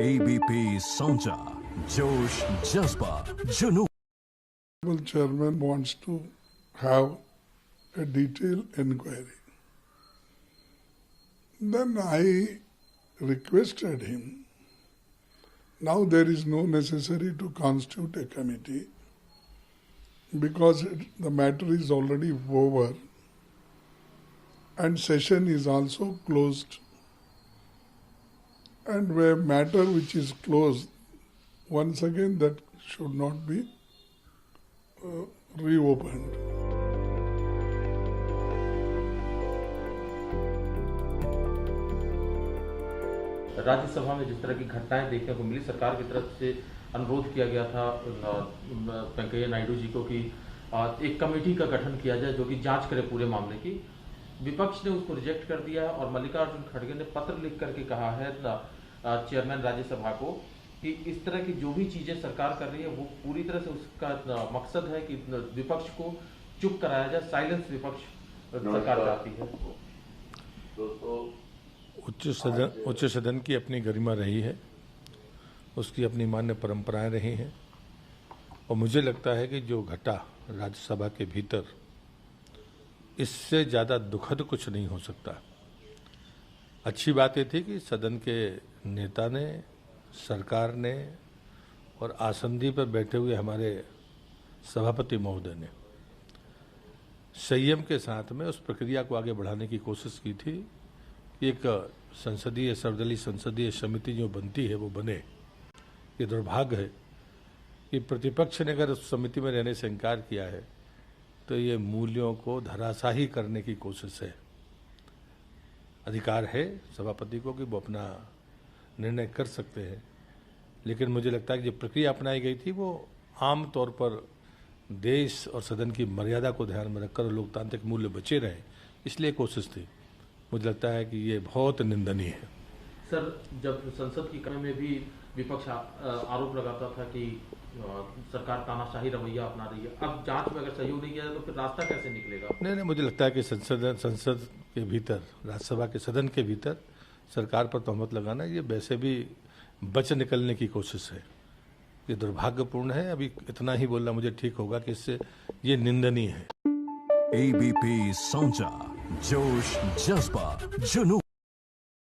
ABP साझा जोश जज्बा जुनून। The chairman wants to have a detailed inquiry. Then I requested him, now there is no necessity to constitute a committee because the matter is already over and session is also closed. And where matter which is closed, once again that should not be reopened. Rajya Sabha में जिस तरह की घटनाएं देखने को मिली, सरकार की तरफ से अनुरोध किया गया था वेंकैया नायडू जी को कि एक कमेटी का गठन किया जाए जो कि जांच करे पूरे मामले की। विपक्ष ने उसको रिजेक्ट कर दिया और मल्लिकार्जुन खड़गे ने पत्र लिख करके कहा है चेयरमैन राज्यसभा को कि इस तरह की जो भी चीजें सरकार कर रही है वो पूरी तरह से उसका मकसद है कि विपक्ष को चुप कराया जाए, साइलेंस विपक्ष सरकार चाहती है। उच्च सदन की अपनी गरिमा रही है, उसकी अपनी मान्य परंपराएं रही हैं और मुझे लगता है कि जो घटा राज्यसभा के भीतर, इससे ज़्यादा दुखद कुछ नहीं हो सकता। अच्छी बात ये थी कि सदन के नेता ने, सरकार ने और आसंदी पर बैठे हुए हमारे सभापति महोदय ने संयम के साथ में उस प्रक्रिया को आगे बढ़ाने की कोशिश की थी। एक संसदीय सर्वदलीय संसदीय समिति जो बनती है वो बने। ये दुर्भाग्य है कि प्रतिपक्ष ने अगर उस समिति में रहने से इनकार किया है तो ये मूल्यों को धराशाही करने की कोशिश है। अधिकार है सभापति को कि वो अपना निर्णय कर सकते हैं, लेकिन मुझे लगता है कि जो प्रक्रिया अपनाई गई थी वो आम तौर पर देश और सदन की मर्यादा को ध्यान में रखकर लोकतांत्रिक मूल्य बचे रहे, इसलिए कोशिश थी। मुझे लगता है कि ये बहुत निंदनीय है। सर, जब संसद की कमी में भी विपक्ष आरोप लगाता था कि सरकार तानाशाही रवैया अपना रही है, अब जांच में अगर सहयोग नहीं किया जाए तो फिर रास्ता कैसे निकलेगा? नहीं, मुझे लगता है कि संसद के भीतर, राज्यसभा के सदन के भीतर सरकार पर तहमत लगाना ये वैसे भी बच निकलने की कोशिश है। ये दुर्भाग्यपूर्ण है। अभी इतना ही बोलना मुझे ठीक होगा कि इससे ये निंदनीय है। एबीपी साझा जोश जज्बा जुनून।